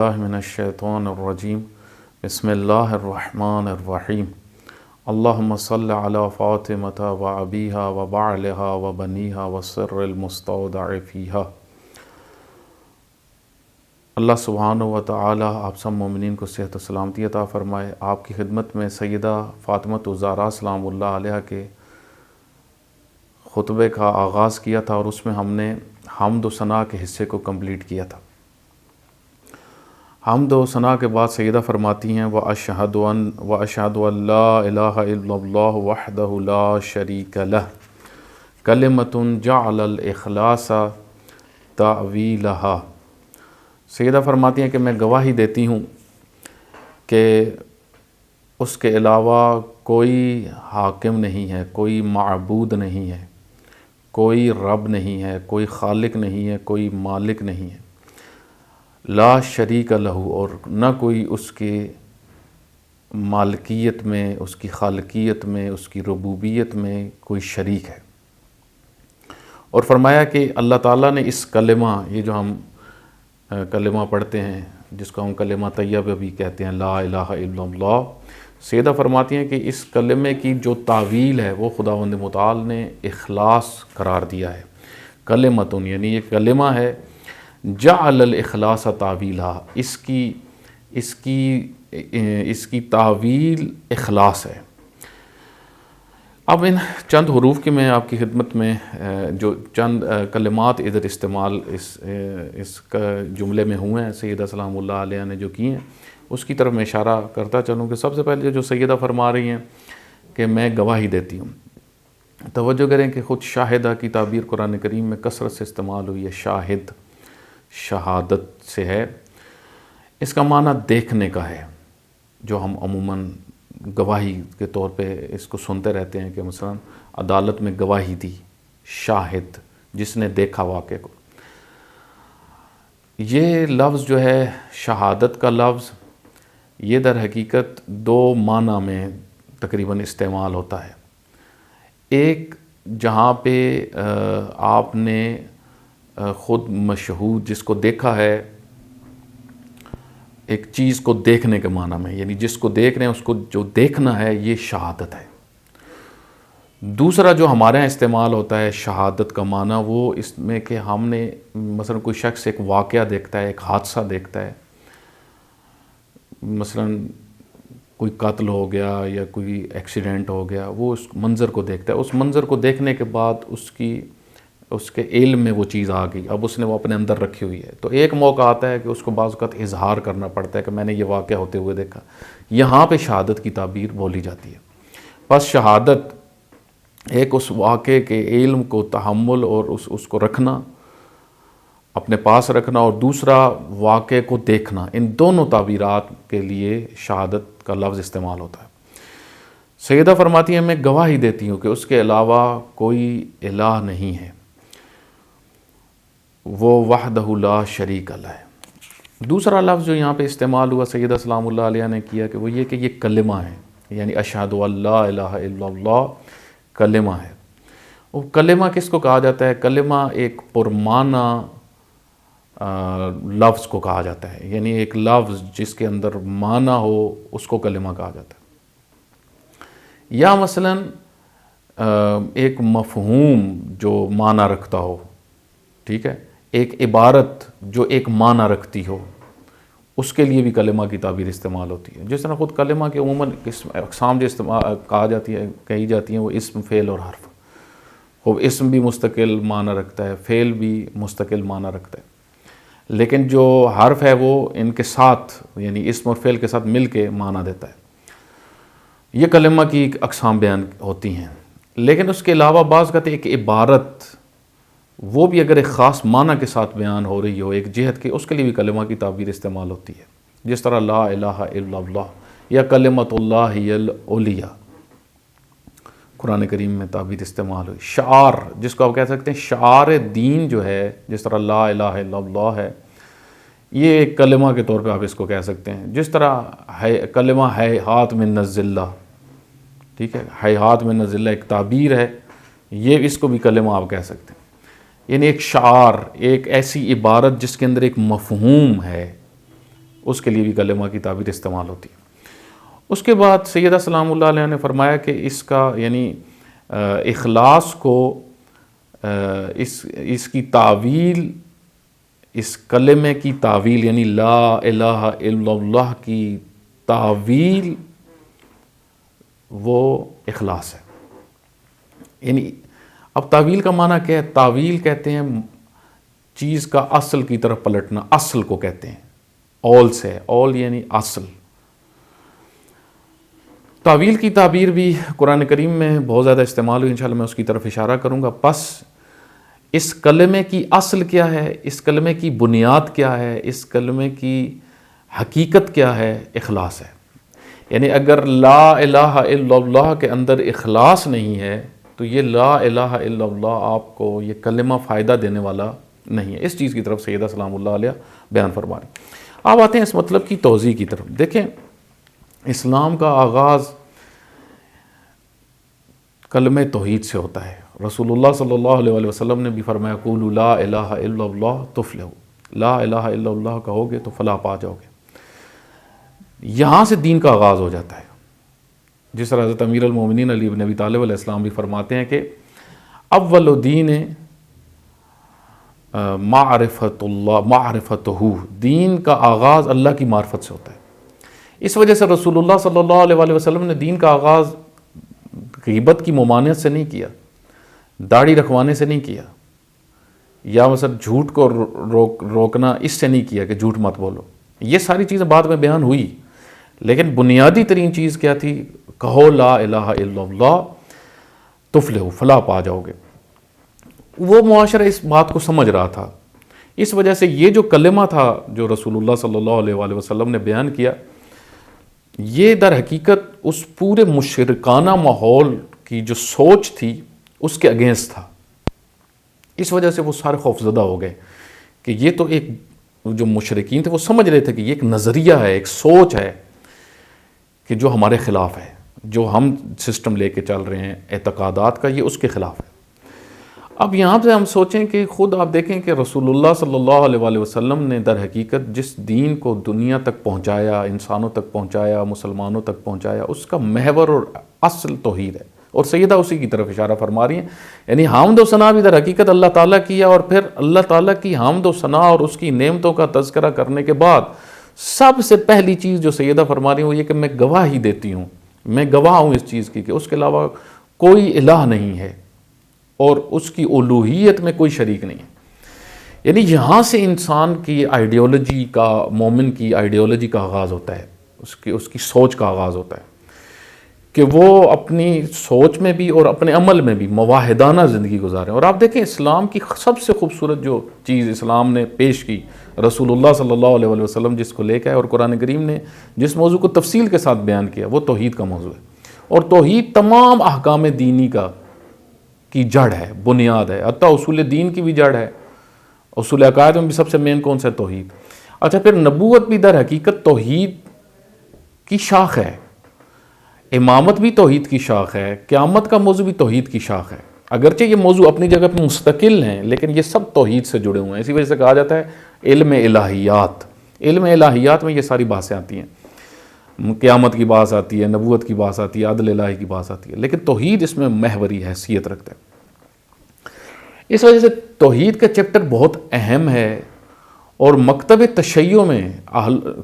من الشیطان الرجیم بسم اللہ الرحمن الرحیم اللہم صل علی فاطمۃ و ابیہا و بعلہا و بنیہا و سر المستودع فیہا۔ اللہ سبحانہ و تعالی آپ سب مومنین کو صحت و سلامتی عطا فرمائے۔ آپ کی خدمت میں سیدہ فاطمۃ الزہرا سلام اللہ علیہا کے خطبے کا آغاز کیا تھا اور اس میں ہم نے حمد و ثنا کے حصے کو کمپلیٹ کیا تھا۔ حمد و ثنا کے بعد سیدہ فرماتی ہیں وَأَشْهَدُ أَن لَا إِلَٰهَ إِلَّا اللَّهُ وَحْدَهُ لَا شَرِيكَ لَهُ كَلِمَةٌ جَعَلَ الْإِخْلَاصَ تَأْوِيلَهَا۔ سیدہ فرماتی ہیں کہ میں گواہی دیتی ہوں کہ اس کے علاوہ کوئی حاکم نہیں ہے، کوئی معبود نہیں ہے، کوئی رب نہیں ہے، کوئی خالق نہیں ہے، کوئی مالک نہیں ہے، لا شریک لہ، اور نہ کوئی اس کے مالکیت میں، اس کی خالقیت میں، اس کی ربوبیت میں کوئی شریک ہے۔ اور فرمایا کہ اللہ تعالیٰ نے اس کلمہ، یہ جو ہم کلمہ پڑھتے ہیں جس کو ہم کلمہ طیبہ بھی کہتے ہیں، لا الہ الا اللہ، سیدہ فرماتی ہیں کہ اس کلمے کی جو تعویل ہے وہ خداوند متعال نے اخلاص قرار دیا ہے۔ کلمتن یعنی یہ کلمہ ہے، جعل الاخلاص تعویلہ، اس کی تعویل اخلاص ہے۔ اب ان چند حروف کی میں آپ کی خدمت میں جو چند کلمات ادھر استعمال اس جملے میں ہوئے ہیں سیدہ سلام اللہ علیہ نے جو کی ہیں، اس کی طرف میں اشارہ کرتا چلوں کہ سب سے پہلے جو سیدہ فرما رہی ہیں کہ میں گواہی دیتی ہوں۔ توجہ کریں کہ خود شاہدہ کی تعبیر قرآن کریم میں کثرت سے استعمال ہوئی ہے۔ شاہد شہادت سے ہے، اس کا معنی دیکھنے کا ہے، جو ہم عموماً گواہی کے طور پہ اس کو سنتے رہتے ہیں کہ مثلا عدالت میں گواہی دی، شاہد جس نے دیکھا واقعے کو۔ یہ لفظ جو ہے شہادت کا لفظ، یہ در حقیقت دو معنی میں تقریباً استعمال ہوتا ہے۔ ایک جہاں پہ آپ نے خود مشہود جس کو دیکھا ہے، ایک چیز کو دیکھنے کے معنی میں، یعنی جس کو دیکھ رہے ہیں اس کو جو دیکھنا ہے، یہ شہادت ہے۔ دوسرا جو ہمارے یہاں استعمال ہوتا ہے شہادت کا معنی، وہ اس میں کہ ہم نے مثلا کوئی شخص ایک واقعہ دیکھتا ہے، ایک حادثہ دیکھتا ہے، مثلا کوئی قتل ہو گیا یا کوئی ایکسیڈنٹ ہو گیا، وہ اس منظر کو دیکھتا ہے۔ اس منظر کو دیکھنے کے بعد اس کے علم میں وہ چیز آ گئی، اب اس نے وہ اپنے اندر رکھی ہوئی ہے، تو ایک موقع آتا ہے کہ اس کو بعض اوقات اظہار کرنا پڑتا ہے کہ میں نے یہ واقعہ ہوتے ہوئے دیکھا۔ یہاں پہ شہادت کی تعبیر بولی جاتی ہے۔ پس شہادت ایک اس واقعے کے علم کو تحمل اور اس کو رکھنا، اپنے پاس رکھنا، اور دوسرا واقعے کو دیکھنا، ان دونوں تعبیرات کے لیے شہادت کا لفظ استعمال ہوتا ہے۔ سیدہ فرماتی ہیں میں گواہی دیتی ہوں کہ اس کے علاوہ کوئی الہ نہیں ہے، وہ وحدہ لا شریک لہ ہے۔ دوسرا لفظ جو یہاں پہ استعمال ہوا سیدہ سلام اللہ علیہ نے کیا کہ وہ یہ کہ یہ کلمہ ہے، یعنی اشہد ان لا الہ الا اللہ کلمہ ہے۔ وہ کلمہ کس کو کہا جاتا ہے؟ کلمہ ایک پرمعنی لفظ کو کہا جاتا ہے، یعنی ایک لفظ جس کے اندر معنی ہو اس کو کلمہ کہا جاتا ہے۔ یا مثلا ایک مفہوم جو معنی رکھتا ہو، ٹھیک ہے، ایک عبارت جو ایک معنی رکھتی ہو، اس کے لیے بھی کلمہ کی تعبیر استعمال ہوتی ہے۔ جس طرح خود کلمہ کے عموماً اقسام جو کہی جاتی ہیں وہ اسم، فعل اور حرف۔ وہ اسم بھی مستقل معنی رکھتا ہے، فعل بھی مستقل معنی رکھتا ہے، لیکن جو حرف ہے وہ ان کے ساتھ، یعنی اسم اور فعل کے ساتھ مل کے معنی دیتا ہے۔ یہ کلمہ کی اقسام بیان ہوتی ہیں۔ لیکن اس کے علاوہ بعض کہتے ہیں ایک عبارت، وہ بھی اگر ایک خاص معنی کے ساتھ بیان ہو رہی ہو ایک جہت کی، اس کے لیے بھی کلمہ کی تعبیر استعمال ہوتی ہے۔ جس طرح لا الہ الا اللہ یا کلمۃ اللہ ہی العلیٰ قرآن کریم میں تعبیر استعمال ہوئی۔ شعار جس کو آپ کہہ سکتے ہیں شعار دین جو ہے، جس طرح لا الہ الا اللہ ہے، یہ ایک کلمہ کے طور پہ آپ اس کو کہہ سکتے ہیں۔ جس طرح کلمہ ہیہات من الذلہ، ٹھیک ہے، ہیہات من الذلہ ایک تعبیر ہے، یہ اس کو بھی کلمہ آپ کہہ سکتے ہیں۔ یعنی ایک شعار، ایک ایسی عبارت جس کے اندر ایک مفہوم ہے، اس کے لیے بھی کلمہ کی تعبیر استعمال ہوتی ہے۔ اس کے بعد سیدہ سلام اللہ علیہ نے فرمایا کہ اس کا یعنی اخلاص کو اس کی تعویل، اس کلمے کی تعویل یعنی لا الہ الا اللہ کی تعویل وہ اخلاص ہے۔ یعنی اب تعویل کا معنی کیا ہے؟ تعویل کہتے ہیں چیز کا اصل کی طرف پلٹنا، اصل کو کہتے ہیں، اول سے، اول یعنی اصل۔ تعویل کی تعبیر بھی قرآن کریم میں بہت زیادہ استعمال ہوئی، انشاءاللہ میں اس کی طرف اشارہ کروں گا۔ پس اس کلمے کی اصل کیا ہے، اس کلمے کی بنیاد کیا ہے، اس کلمے کی حقیقت کیا ہے؟ اخلاص ہے۔ یعنی اگر لا الہ الا اللہ کے اندر اخلاص نہیں ہے تو یہ لا الہ الا اللہ آپ کو یہ کلمہ فائدہ دینے والا نہیں ہے۔ اس چیز کی طرف سیدہ سلام اللہ علیہ بیان فرما رہی ہیں۔ اب آتے ہیں اس مطلب کی توضیح کی طرف۔ دیکھیں، اسلام کا آغاز کلمہ توحید سے ہوتا ہے۔ رسول اللہ صلی اللہ علیہ وسلم نے بھی فرمایا قولوا لا الہ الا اللہ تفلحوا، لا الہ الا اللہ کہو گے تو فلاح پا جاؤ گے۔ یہاں سے دین کا آغاز ہو جاتا ہے۔ جس طرح حضرت امیر المومنین علی بن ابی طالب علیہ السلام بھی فرماتے ہیں کہ اول دین معرفت اللہ معرفتہ، دین کا آغاز اللہ کی معرفت سے ہوتا ہے۔ اس وجہ سے رسول اللہ صلی اللہ علیہ وسلم نے دین کا آغاز غیبت کی ممانعت سے نہیں کیا، داڑھی رکھوانے سے نہیں کیا، یا مثلا جھوٹ کو روکنا اس سے نہیں کیا کہ جھوٹ مت بولو۔ یہ ساری چیزیں بعد میں بیان ہوئی، لیکن بنیادی ترین چیز کیا تھی؟ کہو لا الہ الا اللہ تفلحوا، فلاح پا جاؤ گے۔ وہ معاشرہ اس بات کو سمجھ رہا تھا، اس وجہ سے یہ جو کلمہ تھا جو رسول اللہ صلی اللہ علیہ وسلم نے بیان کیا، یہ در حقیقت اس پورے مشرکانہ ماحول کی جو سوچ تھی اس کے اگینسٹ تھا۔ اس وجہ سے وہ سارے خوفزدہ ہو گئے کہ یہ تو ایک جو مشرکین تھے وہ سمجھ رہے تھے کہ یہ ایک نظریہ ہے، ایک سوچ ہے کہ جو ہمارے خلاف ہے، جو ہم سسٹم لے کے چل رہے ہیں اعتقادات کا، یہ اس کے خلاف ہے۔ اب یہاں سے ہم سوچیں کہ خود آپ دیکھیں کہ رسول اللہ صلی اللہ علیہ وسلم نے در حقیقت جس دین کو دنیا تک پہنچایا، انسانوں تک پہنچایا، مسلمانوں تک پہنچایا، اس کا محور اور اصل توحید ہے، اور سیدہ اسی کی طرف اشارہ فرما رہی ہیں۔ یعنی حمد و ثنا بھی در حقیقت اللہ تعالیٰ کی ہے، اور پھر اللہ تعالیٰ کی حمد و ثنا اور اس کی نعمتوں کا تذکرہ کرنے کے بعد سب سے پہلی چیز جو سیدہ فرما رہی ہیں وہ یہ کہ میں گواہی دیتی ہوں، میں گواہ ہوں اس چیز کی کہ اس کے علاوہ کوئی الہ نہیں ہے اور اس کی الوہیت میں کوئی شریک نہیں ہے۔ یعنی یہاں سے انسان کی آئیڈیالوجی کا، مومن کی آئیڈیالوجی کا آغاز ہوتا ہے، اس کی سوچ کا آغاز ہوتا ہے کہ وہ اپنی سوچ میں بھی اور اپنے عمل میں بھی موحدانہ زندگی گزاریں۔ اور آپ دیکھیں اسلام کی سب سے خوبصورت جو چیز اسلام نے پیش کی، رسول اللہ صلی اللہ علیہ وسلم جس کو لے کے آئے اور قرآن کریم نے جس موضوع کو تفصیل کے ساتھ بیان کیا، وہ توحید کا موضوع ہے۔ اور توحید تمام احکام دینی کی جڑ ہے، بنیاد ہے، حتیٰ اصول دین کی بھی جڑ ہے۔ اصول عقائد میں بھی سب سے مین کون سا ہے؟ توحید۔ اچھا، پھر نبوت بھی در حقیقت توحید کی شاخ ہے، امامت بھی توحید کی شاخ ہے، قیامت کا موضوع بھی توحید کی شاخ ہے۔ اگرچہ یہ موضوع اپنی جگہ پہ مستقل ہیں، لیکن یہ سب توحید سے جڑے ہوئے ہیں۔ اسی وجہ سے کہا جاتا ہے علم الہیات۔ علم الہیات میں یہ ساری باتیں آتی ہیں، قیامت کی بات آتی ہے، نبوت کی بات آتی ہے، عدل الہی کی بات آتی ہے، لیکن توحید اس میں محوری حیثیت رکھتا ہے۔ اس وجہ سے توحید کا چیپٹر بہت اہم ہے، اور مکتب تشیع میں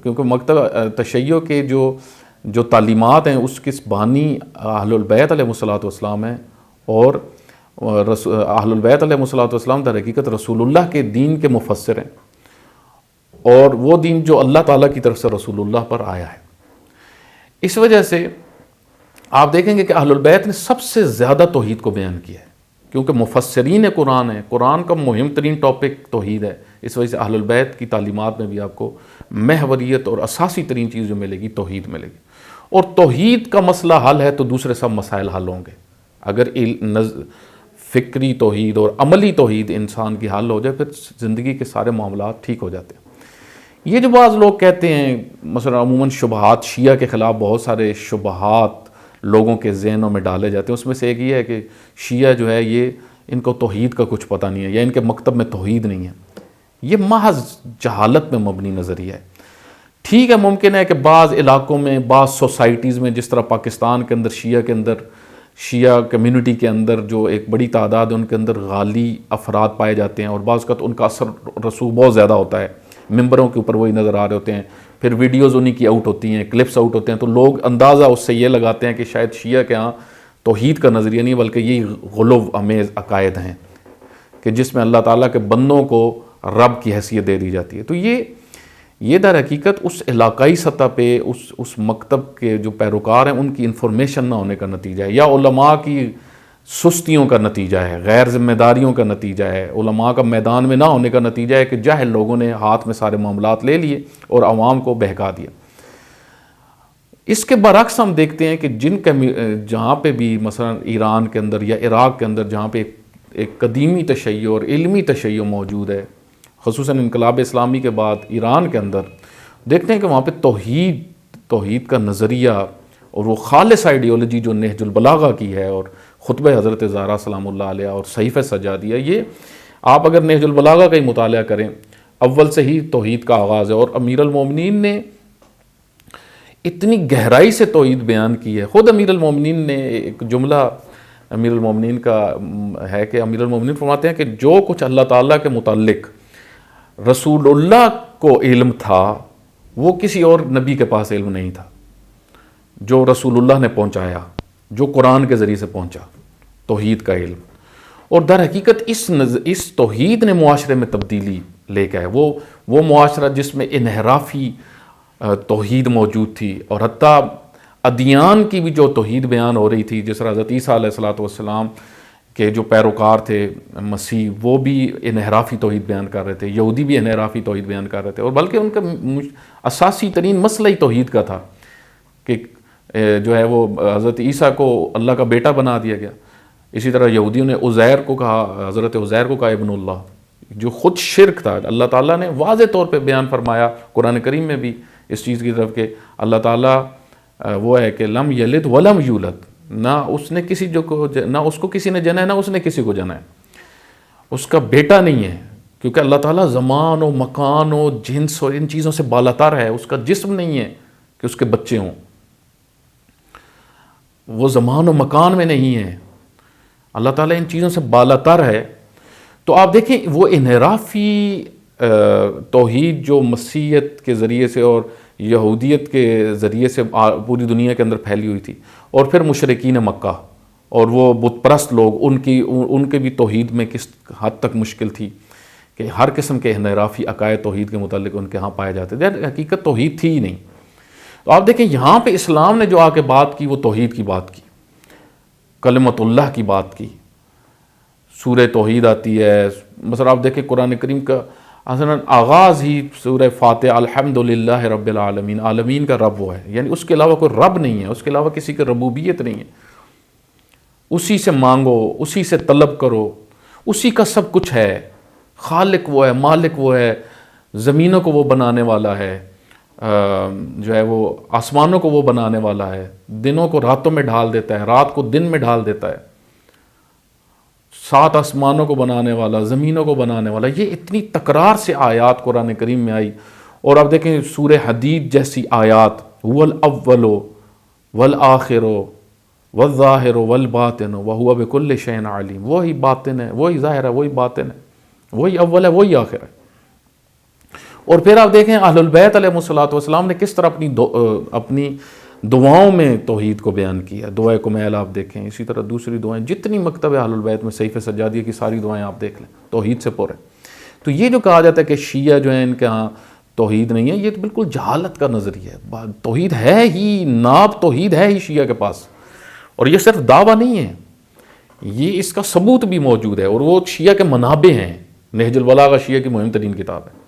کیونکہ مکتب تشیع کے جو تعلیمات ہیں اس کے بانی اہل البیت علیہ السلام ہیں، اور اہل البیت علیہ السلام در حقیقت رسول اللہ کے دین کے مفسر ہیں، اور وہ دین جو اللہ تعالیٰ کی طرف سے رسول اللہ پر آیا ہے۔ اس وجہ سے آپ دیکھیں گے کہ اہل البیت نے سب سے زیادہ توحید کو بیان کیا ہے، کیونکہ مفسرین قرآن ہیں، قرآن کا مہم ترین ٹاپک توحید ہے۔ اس وجہ سے اہل البیت کی تعلیمات میں بھی آپ کو محوریت اور اساسی ترین چیز جو ملے گی توحید ملے گی، اور توحید کا مسئلہ حل ہے تو دوسرے سب مسائل حل ہوں گے۔ اگر فکری توحید اور عملی توحید انسان کی حل ہو جائے، پھر زندگی کے سارے معاملات ٹھیک ہو جاتے ہیں۔ یہ جو بعض لوگ کہتے ہیں، مثلا عموماً شبہات، شیعہ کے خلاف بہت سارے شبہات لوگوں کے ذہنوں میں ڈالے جاتے ہیں، اس میں سے ایک یہ ہے کہ شیعہ جو ہے یہ ان کو توحید کا کچھ پتہ نہیں ہے، یا ان کے مکتب میں توحید نہیں ہے۔ یہ محض جہالت میں مبنی نظریہ ہے۔ ٹھیک ہے، ممکن ہے کہ بعض علاقوں میں، بعض سوسائٹیز میں، جس طرح پاکستان کے اندر شیعہ کمیونٹی کے اندر جو ایک بڑی تعداد ہے، ان کے اندر غالی افراد پائے جاتے ہیں، اور بعض اوقات ان کا اثر رسوخ بہت زیادہ ہوتا ہے، ممبروں کے اوپر وہی نظر آ رہے ہوتے ہیں، پھر ویڈیوز انہی کی آؤٹ ہوتی ہیں، کلپس آؤٹ ہوتے ہیں، تو لوگ اندازہ اس سے یہ لگاتے ہیں کہ شاید شیعہ کے ہاں توحید کا نظریہ نہیں بلکہ یہی غلو امیز عقائد ہیں کہ جس میں اللہ تعالیٰ کے بندوں کو رب کی حیثیت دے دی جاتی ہے۔ تو یہ در حقیقت اس علاقائی سطح پہ اس مکتب کے جو پیروکار ہیں ان کی انفارمیشن نہ ہونے کا نتیجہ ہے، یا علماء کی سستیوں کا نتیجہ ہے، غیر ذمہ داریوں کا نتیجہ ہے، علماء کا میدان میں نہ ہونے کا نتیجہ ہے کہ جاہل لوگوں نے ہاتھ میں سارے معاملات لے لیے اور عوام کو بہکا دیا۔ اس کے برعکس ہم دیکھتے ہیں کہ جہاں پہ بھی مثلا ایران کے اندر یا عراق کے اندر جہاں پہ ایک قدیمی تشیع اور علمی تشیع موجود ہے، خصوصاً انقلاب اسلامی کے بعد ایران کے اندر دیکھتے ہیں کہ وہاں پہ توحید کا نظریہ اور وہ خالص آئیڈیالوجی جو نہج البلاغہ کی ہے اور خطبہ حضرت زہرا سلام اللہ علیہ اور صحیفہ سجادیہ، یہ آپ اگر نہج البلاغہ کا ہی مطالعہ کریں، اول سے ہی توحید کا آغاز ہے، اور امیر المومنین نے اتنی گہرائی سے توحید بیان کی ہے۔ خود امیر المومنین نے ایک جملہ امیر المومنین کا ہے کہ امیر المومنین فرماتے ہیں کہ جو کچھ اللہ تعالیٰ کے متعلق رسول اللہ کو علم تھا وہ کسی اور نبی کے پاس علم نہیں تھا، جو رسول اللہ نے پہنچایا، جو قرآن کے ذریعے سے پہنچا، توحید کا علم۔ اور در حقیقت اس توحید نے معاشرے میں تبدیلی لے کے آئے، وہ معاشرہ جس میں انحرافی توحید موجود تھی، اور حتیٰ ادیان کی بھی جو توحید بیان ہو رہی تھی، جس طرح حضرت عیسیٰ علیہ والسلام کے جو پیروکار تھے مسیح، وہ بھی انحرافی توحید بیان کر رہے تھے، یہودی بھی انحرافی توحید بیان کر رہے تھے، اور بلکہ ان کا اساسی ترین مسئلہ ہی توحید کا تھا کہ جو ہے وہ حضرت عیسیٰ کو اللہ کا بیٹا بنا دیا گیا۔ اسی طرح یہودیوں نے عزیر کو کہا، حضرت عزیر کو کہا ابن اللہ، جو خود شرک تھا۔ اللہ تعالیٰ نے واضح طور پہ بیان فرمایا قرآن کریم میں بھی اس چیز کی طرف کہ اللہ تعالیٰ وہ ہے کہ لم یلد ولم یولد، نہ اس نے نہ اس کو کسی نے جنا ہے، نہ اس نے کسی کو جنا ہے، اس کا بیٹا نہیں ہے، کیونکہ اللہ تعالیٰ زمان و مکان و جنس اور ان چیزوں سے بالاتر ہے، اس کا جسم نہیں ہے کہ اس کے بچے ہوں، وہ زمان و مکان میں نہیں ہے، اللہ تعالیٰ ان چیزوں سے بالاتر ہے۔ تو آپ دیکھیں وہ انحرافی توحید جو مسیحیت کے ذریعے سے اور یہودیت کے ذریعے سے پوری دنیا کے اندر پھیلی ہوئی تھی، اور پھر مشرکین مکہ اور وہ بت پرست لوگ، ان کے بھی توحید میں کس حد تک مشکل تھی کہ ہر قسم کے انحرافی عقائد توحید کے متعلق ان کے ہاں پائے جاتے تھے، حقیقت توحید تھی ہی نہیں۔ تو آپ دیکھیں یہاں پہ اسلام نے جو آ کے بات کی وہ توحید کی بات کی، کلمت اللہ کی بات کی، سورہ توحید آتی ہے۔ مثلا آپ دیکھیں قرآن کریم کا مثلاً آغاز ہی سورہ فاتحہ الحمدللہ رب العالمین، عالمین کا رب وہ ہے، یعنی اس کے علاوہ کوئی رب نہیں ہے، اس کے علاوہ کسی کی ربوبیت نہیں ہے، اسی سے مانگو، اسی سے طلب کرو، اسی کا سب کچھ ہے، خالق وہ ہے، مالک وہ ہے، زمینوں کو وہ بنانے والا ہے، جو ہے وہ آسمانوں کو وہ بنانے والا ہے، دنوں کو راتوں میں ڈھال دیتا ہے، رات کو دن میں ڈھال دیتا ہے، 7 آسمانوں کو بنانے والا، زمینوں کو بنانے والا۔ یہ اتنی تکرار سے آیات قرآن کریم میں آئی، اور آپ دیکھیں سورہ حدید جیسی آیات، هو الاول والآخر والظاہر والباطن وهو بكل شيء علیم، وہی باطن ہے، وہی ظاہر ہے، وہی باطن ہے، وہی اول ہے، وہی آخر ہے۔ اور پھر آپ دیکھیں اہل البیت علیہ الصلوۃ والسلام نے کس طرح اپنی دعاؤں میں توحید کو بیان کیا، دعائے کمیل آپ دیکھیں، اسی طرح دوسری دعائیں، جتنی مکتب اہل البیت میں صحیفہ سجادیہ کی ساری دعائیں آپ دیکھ لیں، توحید سے پر ہے۔ تو یہ جو کہا جاتا ہے کہ شیعہ جو ہیں ان کے ہاں توحید نہیں ہے، یہ تو بالکل جہالت کا نظریہ ہے، توحید ہے ہی، ناب توحید ہے ہی شیعہ کے پاس، اور یہ صرف دعویٰ نہیں ہے، یہ اس کا ثبوت بھی موجود ہے، اور وہ شیعہ کے منابع ہیں۔ نہج البلاغہ شیعہ کی مہم ترین کتاب ہے،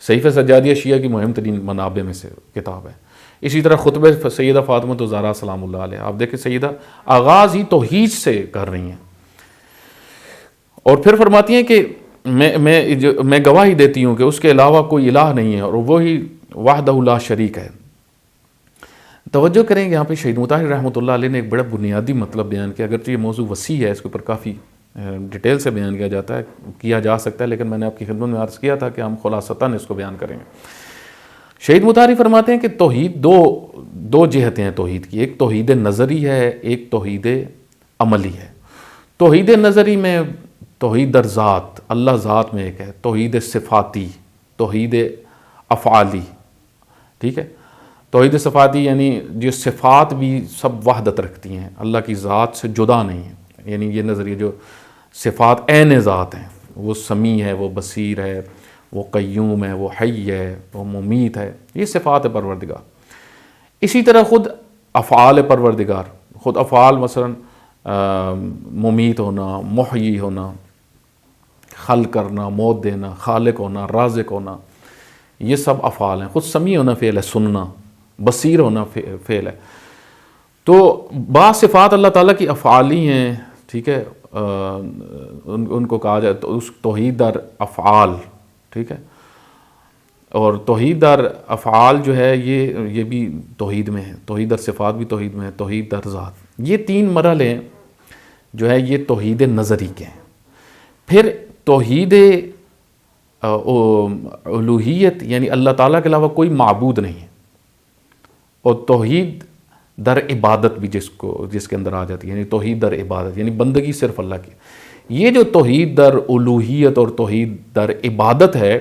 صحیفہ سجادیہ شیعہ کی مہم ترین منابع میں سے کتاب ہے۔ اسی طرح خطبہ سیدہ فاطمہ الزہرا سلام اللہ علیہ، آپ دیکھیں سیدہ آغاز ہی توحید سے کر رہی ہیں، اور پھر فرماتی ہیں کہ میں گواہی دیتی ہوں کہ اس کے علاوہ کوئی الہ نہیں ہے، اور وہی وحدہ لا شریک ہے۔ توجہ کریں کہ یہاں پہ شہید مطہر رحمۃ اللہ علیہ نے ایک بڑا بنیادی مطلب بیان کیا، اگرچہ یہ موضوع وسیع ہے، اس کے اوپر کافی ڈیٹیل سے بیان کیا جا سکتا ہے، لیکن میں نے آپ کی خدمت میں عرض کیا تھا کہ ہم خلاصتاً اس کو بیان کریں گے۔ شہید مطہری فرماتے ہیں کہ توحید دو جہتیں ہیں توحید کی، ایک توحید نظری ہے، ایک توحید عملی ہے۔ توحید نظری میں توحید در ذات، اللہ ذات میں ایک ہے، توحید صفاتی، توحید افعالی، ٹھیک ہے۔ توحید صفاتی یعنی جو صفات بھی سب وحدت رکھتی ہیں، اللہ کی ذات سے جدا نہیں ہیں، یعنی یہ نظریہ جو صفات عین ذات ہیں، وہ سمیع ہے، وہ بصیر ہے، وہ قیوم ہے، وہ حی ہے، وہ ممیت ہے، یہ صفات پروردگار۔ اسی طرح خود افعال پروردگار، خود افعال مثلا ممیت ہونا، محیی ہونا، خلق کرنا، موت دینا، خالق ہونا، رازق ہونا، یہ سب افعال ہیں۔ خود سمیع ہونا فعل ہے، سننا، بصیر ہونا فعل ہے۔ تو بعض صفات اللہ تعالیٰ کی افعالی ہیں، ٹھیک ہے، ان کو کہا جائے تو اس توحید در افعال، ٹھیک ہے۔ اور توحید در افعال جو ہے یہ بھی توحید میں ہے، توحید در صفات بھی توحید میں ہے، توحید در ذات، یہ تین مرحلے جو ہے یہ توحید نظری کے ہیں۔ پھر توحید الوہیت یعنی اللہ تعالیٰ کے علاوہ کوئی معبود نہیں ہے، اور توحید در عبادت بھی جس کے اندر آ جاتی ہے، یعنی توحید در عبادت یعنی بندگی صرف اللہ کی۔ یہ جو توحید در الوہیت اور توحید در عبادت ہے،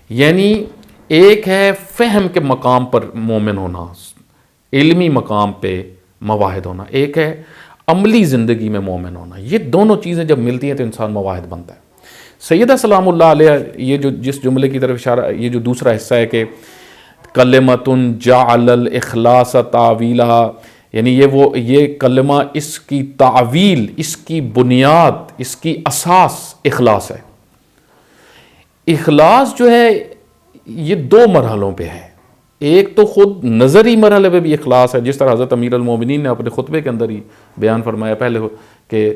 یعنی ایک ہے فہم کے مقام پر مومن ہونا، علمی مقام پہ موحد ہونا، ایک ہے عملی زندگی میں مومن ہونا۔ یہ دونوں چیزیں جب ملتی ہیں تو انسان موحد بنتا ہے۔ سیدہ سلام اللہ علیہ یہ جو جس جملے کی طرف اشارہ، یہ جو دوسرا حصہ ہے کہ کلمۃ جعل الاخلاص تعویلہ، یعنی یہ کلمہ، اس کی تعویل، اس کی بنیاد، اس کی اساس اخلاص ہے۔ اخلاص جو ہے یہ دو مرحلوں پہ ہے، ایک تو خود نظری مرحلے پہ بھی اخلاص ہے، جس طرح حضرت امیر المومنین نے اپنے خطبے کے اندر ہی بیان فرمایا پہلے کہ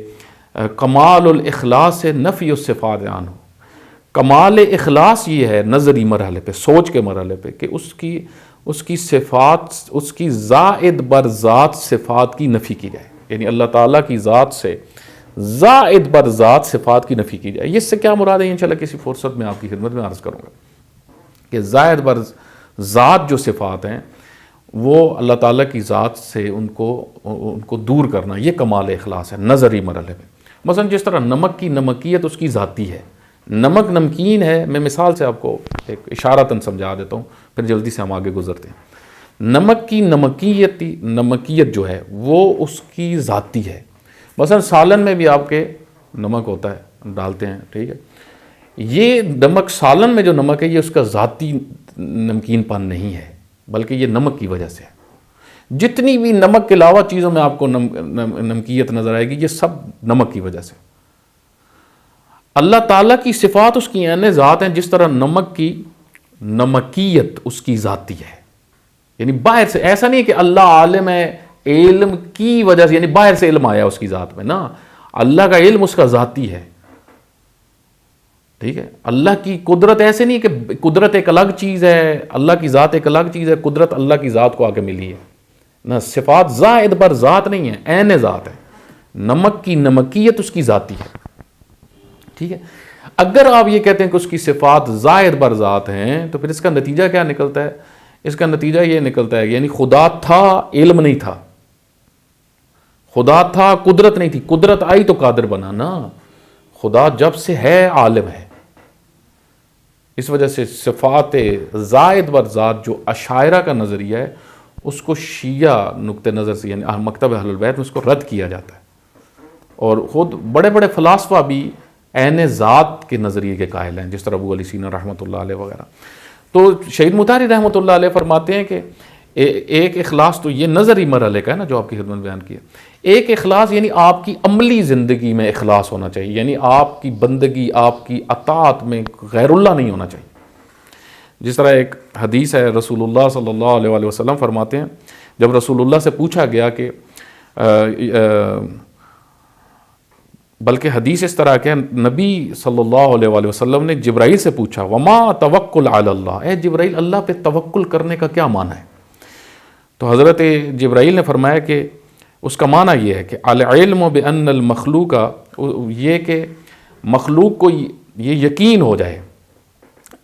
کمال الاخلاص نفی الصفات عنہ، کمال اخلاص یہ ہے نظری مرحلے پہ، سوچ کے مرحلے پہ، کہ اس کی صفات، اس کی زائد بر ذات صفات کی نفی کی جائے، یعنی اللہ تعالیٰ کی ذات سے زائد بر ذات صفات کی نفی کی جائے۔ اس سے کیا مراد ہے انشاءاللہ کسی فرصت میں آپ کی خدمت میں عرض کروں گا کہ زائد بر ذات جو صفات ہیں وہ اللہ تعالیٰ کی ذات سے ان کو دور کرنا، یہ کمال اخلاص ہے نظری مرحلے پہ۔ مثلا جس طرح نمک کی نمکیت اس کی ذاتی ہے، نمک نمکین ہے، میں مثال سے آپ کو ایک اشارتاً سمجھا دیتا ہوں، پھر جلدی سے ہم آگے گزرتے ہیں۔ نمک کی نمکیت جو ہے وہ اس کی ذاتی ہے۔ مثلا سالن میں بھی آپ کے نمک ہوتا ہے، ڈالتے ہیں، ٹھیک ہے، یہ نمک سالن میں جو نمک ہے یہ اس کا ذاتی نمکین پن نہیں ہے، بلکہ یہ نمک کی وجہ سے ہے۔ جتنی بھی نمک کے علاوہ چیزوں میں آپ کو نمکیت نظر آئے گی یہ سب نمک کی وجہ سے۔ اللہ تعالیٰ کی صفات اس کی عین ذات ہیں، جس طرح نمک کی نمکیت اس کی ذاتی ہے، یعنی باہر سے، ایسا نہیں کہ اللہ عالم ہے علم کی وجہ سے، یعنی باہر سے علم آیا اس کی ذات میں، نا، اللہ کا علم اس کا ذاتی ہے، ٹھیک ہے۔ اللہ کی قدرت ایسے نہیں کہ قدرت ایک الگ چیز ہے، اللہ کی ذات ایک الگ چیز ہے، قدرت اللہ کی ذات کو آگے ملی ہے، نہ، صفات زائد بر ذات نہیں ہے، عین ذات ہے۔ نمک کی نمکیت اس کی ذاتی ہے، ٹھیک ہے۔ اگر آپ یہ کہتے ہیں کہ اس کی صفات زائد بر ذات ہیں تو پھر اس کا نتیجہ کیا نکلتا ہے؟ اس کا نتیجہ یہ نکلتا ہے یعنی خدا تھا، علم نہیں تھا، خدا تھا، قدرت نہیں تھی، قدرت آئی تو قادر بنا نا، خدا جب سے ہے عالم ہے۔ اس وجہ سے صفات زائد بر ذات جو اشاعرہ کا نظریہ ہے اس کو شیعہ نقطہ نظر سے، یعنی مکتب اہل البیت میں اس کو رد کیا جاتا ہے، اور خود بڑے بڑے فلاسفہ بھی عین ذات کے نظریے کے قائل ہیں، جس طرح ابو علی سینا رحمۃ اللہ علیہ وغیرہ۔ تو شہید مطہری رحمۃ اللہ علیہ فرماتے ہیں کہ ایک اخلاص تو یہ نظری مرحلے کا ہے نا جو آپ کی خدمت بیان کیا، ایک اخلاص یعنی آپ کی عملی زندگی میں اخلاص ہونا چاہیے، یعنی آپ کی بندگی، آپ کی اطاعت میں غیر اللہ نہیں ہونا چاہیے۔ جس طرح ایک حدیث ہے، رسول اللہ صلی اللہ علیہ وآلہ وسلم فرماتے ہیں، جب رسول اللہ سے پوچھا گیا کہ بلکہ حدیث اس طرح کہ نبی صلی اللہ علیہ وآلہ وسلم نے جبرائیل سے پوچھا، وما توکل علی اللہ، اے جبرائیل اللہ پہ توکل کرنے کا کیا معنی ہے؟ تو حضرت جبرائیل نے فرمایا کہ اس کا معنی یہ ہے کہ العلم بان المخلوق، یہ کہ مخلوق کو یہ یقین ہو جائے،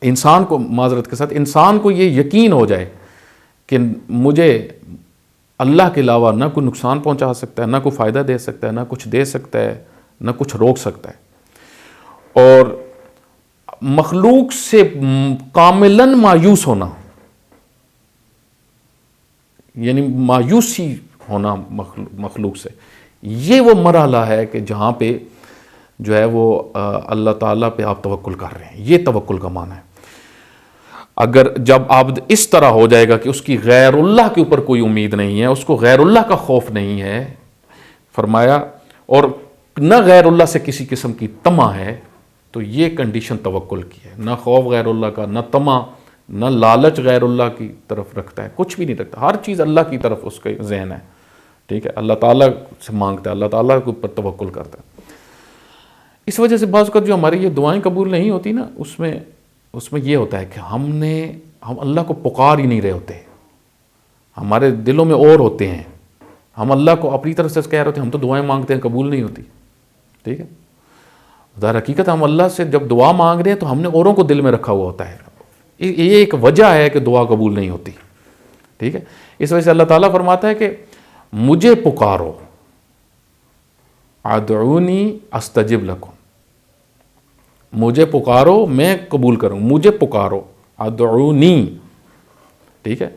انسان کو، معذرت کے ساتھ، انسان کو یہ یقین ہو جائے کہ مجھے اللہ کے علاوہ نہ کوئی نقصان پہنچا سکتا ہے، نہ کوئی فائدہ دے سکتا ہے، نہ کچھ دے سکتا ہے، نہ کچھ روک سکتا ہے، اور مخلوق سے کاملاً مایوس ہونا، یعنی مایوسی ہونا مخلوق سے، یہ وہ مرحلہ ہے کہ جہاں پہ جو ہے وہ اللہ تعالیٰ پہ آپ توکل کر رہے ہیں. یہ توکل کا معنی ہے. اگر جب عبد اس طرح ہو جائے گا کہ اس کی غیر اللہ کے اوپر کوئی امید نہیں ہے، اس کو غیر اللہ کا خوف نہیں ہے، فرمایا، اور نہ غیر اللہ سے کسی قسم کی طمع ہے، تو یہ کنڈیشن توکل کی ہے. نہ خوف غیر اللہ کا، نہ طمع، نہ لالچ غیر اللہ کی طرف رکھتا ہے، کچھ بھی نہیں رکھتا، ہر چیز اللہ کی طرف اس کا ذہن ہے. ٹھیک ہے، اللہ تعالیٰ سے مانگتا ہے، اللہ تعالیٰ کے اوپر توکل کرتا ہے. اس وجہ سے بعض اوقات جو ہماری یہ دعائیں قبول نہیں ہوتی نا، اس میں یہ ہوتا ہے کہ ہم اللہ کو پکار ہی نہیں رہے ہوتے، ہمارے دلوں میں اور ہوتے ہیں، ہم اللہ کو اپنی طرف سے کہہ رہے ہوتے ہیں، ہم تو دعائیں مانگتے ہیں، قبول نہیں ہوتی. ٹھیک ہے، در حقیقت ہم اللہ سے جب دعا مانگ رہے ہیں تو ہم نے اوروں کو دل میں رکھا ہوا ہوتا ہے. یہ ایک وجہ ہے کہ دعا قبول نہیں ہوتی. ٹھیک ہے، اس وجہ سے اللہ تعالیٰ فرماتا ہے کہ مجھے پکارو، ادعونی استجب لکم، مجھے پکارو میں قبول کروں، مجھے پکارو، ادعونی. ٹھیک ہے،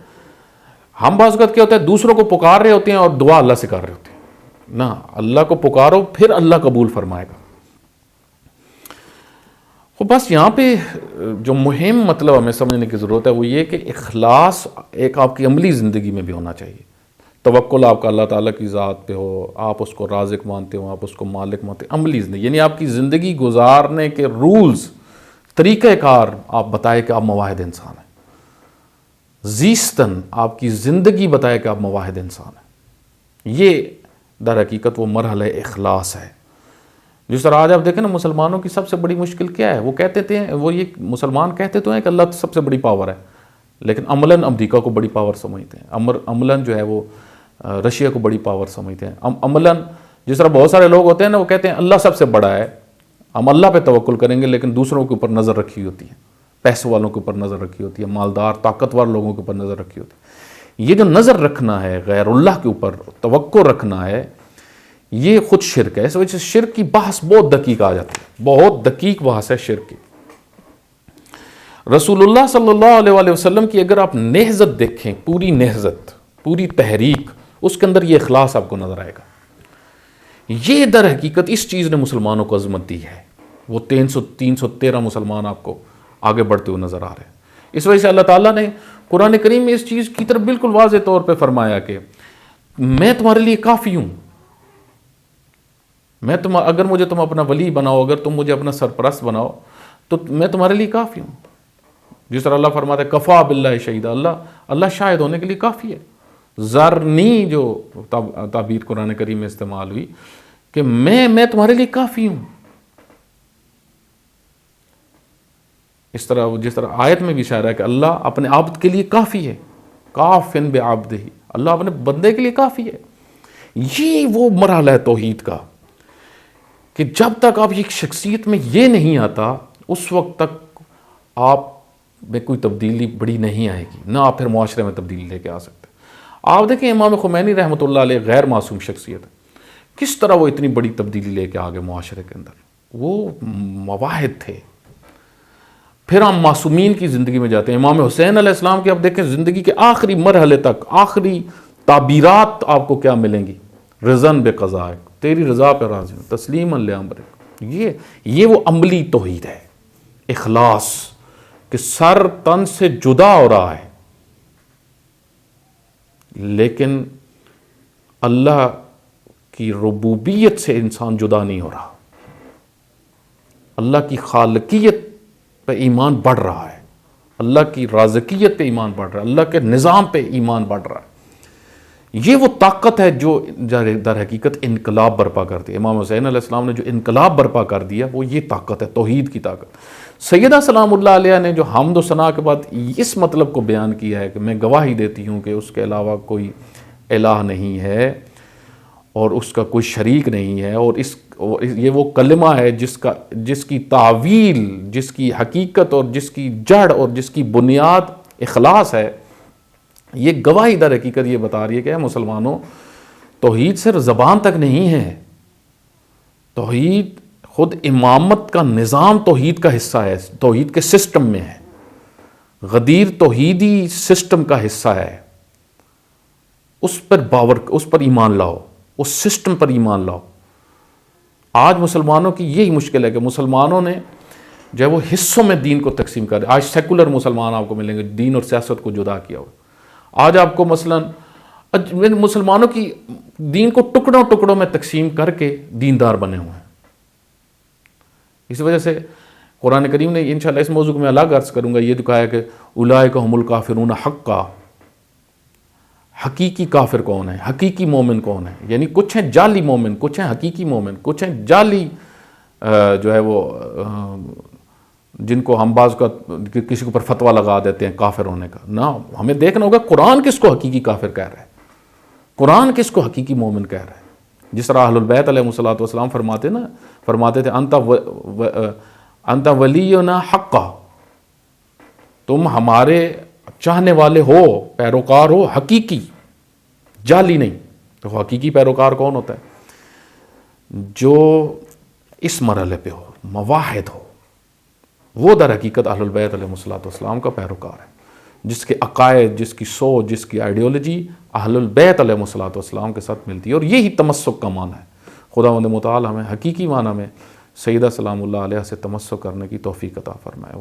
ہم بعض اوقات کیا ہوتا ہے دوسروں کو پکار رہے ہوتے ہیں اور دعا اللہ سے کر رہے ہوتے ہیں. نہ، اللہ کو پکارو پھر اللہ قبول فرمائے گا. بس یہاں پہ جو مہم مطلب ہمیں سمجھنے کی ضرورت ہے وہ یہ کہ اخلاص ایک آپ کی عملی زندگی میں بھی ہونا چاہیے. توکل آپ کا اللہ تعالیٰ کی ذات پہ ہو، آپ اس کو رازق مانتے ہو، آپ اس کو مالک مانتے ہو. عملی زندگی یعنی آپ کی زندگی گزارنے کے رولز، طریقہ کار آپ بتائے کہ آپ موحد انسان ہیں. زیستن آپ کی زندگی بتائے کہ آپ موحد انسان ہیں. یہ در حقیقت وہ مرحلہ اخلاص ہے. جس طرح آج آپ دیکھیں نا، مسلمانوں کی سب سے بڑی مشکل کیا ہے؟ وہ کہتے تھے، وہ یہ مسلمان کہتے تو ہیں کہ اللہ سب سے بڑی پاور ہے، لیکن عملاً امریکہ کو بڑی پاور سمجھتے ہیں، عملاً جو ہے وہ رشیا کو بڑی پاور سمجھتے ہیں. عملاً جس طرح بہت سارے لوگ ہوتے ہیں نا، وہ کہتے ہیں اللہ سب سے بڑا ہے، ہم اللہ پہ توکل کریں گے، لیکن دوسروں کے اوپر نظر رکھی ہوتی ہے، پیسے والوں کے اوپر نظر رکھی ہوتی ہے، مالدار طاقتور لوگوں کے اوپر نظر رکھی ہوتی ہے. یہ جو نظر رکھنا ہے، غیر اللہ کے اوپر توقع رکھنا ہے، یہ خود شرک ہے. اس وجہ سے شرک کی بحث بہت دقیق آ جاتی ہے، بہت دقیق بحث ہے شرک کی. رسول اللہ صلی اللہ علیہ وآلہ وسلم کی اگر آپ نہضت دیکھیں، پوری نہضت، پوری تحریک، اس کے اندر یہ اخلاص آپ کو نظر آئے گا. یہ در حقیقت اس چیز نے مسلمانوں کو عظمت دی ہے. وہ 313 مسلمان آپ کو آگے بڑھتے ہوئے نظر آ رہے ہیں. اس وجہ سے اللہ تعالیٰ نے قرآن کریم میں اس چیز کی طرف بالکل واضح طور پہ فرمایا کہ میں تمہارے لیے کافی ہوں. اگر مجھے تم اپنا ولی بناؤ، اگر تم مجھے اپنا سرپرست بناؤ، تو میں تمہارے لیے کافی ہوں. جس طرح اللہ فرماتا ہے کفا باللہ شہیدا، اللہ شاہد ہونے کے لیے کافی ہے. ذرنی جو تعبیر قرآن کریم میں استعمال ہوئی کہ میں تمہارے لیے کافی ہوں. اس طرح جس طرح آیت میں بھی اشارہ ہے کہ اللہ اپنے عبد کے لیے کافی ہے، کافن بعبدہ، اللہ اپنے بندے کے لیے کافی ہے. یہ وہ مرحلہ ہے توحید کا کہ جب تک آپ ایک شخصیت میں یہ نہیں آتا، اس وقت تک آپ میں کوئی تبدیلی بڑی نہیں آئے گی، نہ آپ پھر معاشرے میں تبدیلی لے کے آ سکتے. آپ دیکھیں امام خمینی رحمۃ اللہ علیہ غیر معصوم شخصیت ہے، کس طرح وہ اتنی بڑی تبدیلی لے کے آگے معاشرے کے اندر. وہ مواحد تھے. پھر ہم معصومین کی زندگی میں جاتے ہیں. امام حسین علیہ السلام کی آپ دیکھیں زندگی کے آخری مرحلے تک آخری تعبیرات آپ کو کیا ملیں گی؟ رضن بقضائک، تیری رضا پہ راضی ہوں، تسلیما لامرک. یہ وہ عملی توحید ہے، اخلاص، کہ سر تن سے جدا ہو رہا ہے لیکن اللہ کی ربوبیت سے انسان جدا نہیں ہو رہا، اللہ کی خالقیت پہ ایمان بڑھ رہا ہے، اللہ کی رازقیت پہ ایمان بڑھ رہا ہے، اللہ کے نظام پہ ایمان بڑھ رہا ہے. یہ وہ طاقت ہے جو در حقیقت انقلاب برپا کرتی ہے. امام حسین علیہ السلام نے جو انقلاب برپا کر دیا وہ یہ طاقت ہے، توحید کی طاقت. سیدہ سلام اللہ علیہ نے جو حمد و ثنا کے بعد اس مطلب کو بیان کیا ہے کہ میں گواہی دیتی ہوں کہ اس کے علاوہ کوئی الہ نہیں ہے اور اس کا کوئی شریک نہیں ہے، اور یہ وہ کلمہ ہے جس کی تعویل، جس کی حقیقت اور جس کی جڑ اور جس کی بنیاد اخلاص ہے۔ یہ گواہی در حقیقت یہ بتا رہی ہے کہ اے مسلمانوں، توحید صرف زبان تک نہیں ہے، توحید خود امامت کا نظام توحید کا حصہ ہے، توحید کے سسٹم میں ہے۔ غدیر توحیدی سسٹم کا حصہ ہے، اس پر ایمان لاؤ، اس سسٹم پر ایمان لاؤ۔ آج مسلمانوں کی یہی مشکل ہے کہ مسلمانوں نے جو ہے وہ حصوں میں دین کو تقسیم کر دیا۔ آج سیکولر مسلمان آپ کو ملیں گے، دین اور سیاست کو جدا کیا ہو۔ آج آپ کو مثلاً مسلمانوں کی دین کو ٹکڑوں ٹکڑوں میں تقسیم کر کے دیندار بنے ہوئے ہیں۔ اس وجہ سے قرآن کریم نے انشاءاللہ اس موضوع کو میں الگ عرض کروں گا، یہ دکھایا کہ اولئک هم الکافرون حقا، حقیقی کافر کون ہے، حقیقی مومن کون ہے۔ یعنی کچھ ہیں جعلی مومن، کچھ ہیں حقیقی مومن، کچھ ہیں جعلی جو ہے وہ جن کو ہم بعض کا کسی کے اوپر فتویٰ لگا دیتے ہیں کافر ہونے کا۔ نہ، ہمیں دیکھنا ہوگا قرآن کس کو حقیقی کافر کہہ رہا ہے، قرآن کس کو حقیقی مومن کہہ رہا ہے۔ جس طرح اہل البیت علیہ السلام فرماتے تھے انت ولینا حقا، تم ہمارے چاہنے والے ہو، پیروکار ہو، حقیقی، جعلی نہیں۔ تو حقیقی پیروکار کون ہوتا ہے؟ جو اس مرحلے پہ ہو، مواحد ہو، وہ در حقیقت اہل البیت علیہ السلام کا پیروکار ہے، جس کے عقائد، جس کی سوچ، جس کی آئیڈیالوجی اہل البیت علیہ السلام کے ساتھ ملتی ہے، اور یہی تمسک کا معنی ہے۔ خداوند متعال ہمیں حقیقی معنی میں سیدہ سلام اللہ علیہ سے تمسک کرنے کی توفیق عطا فرمائے۔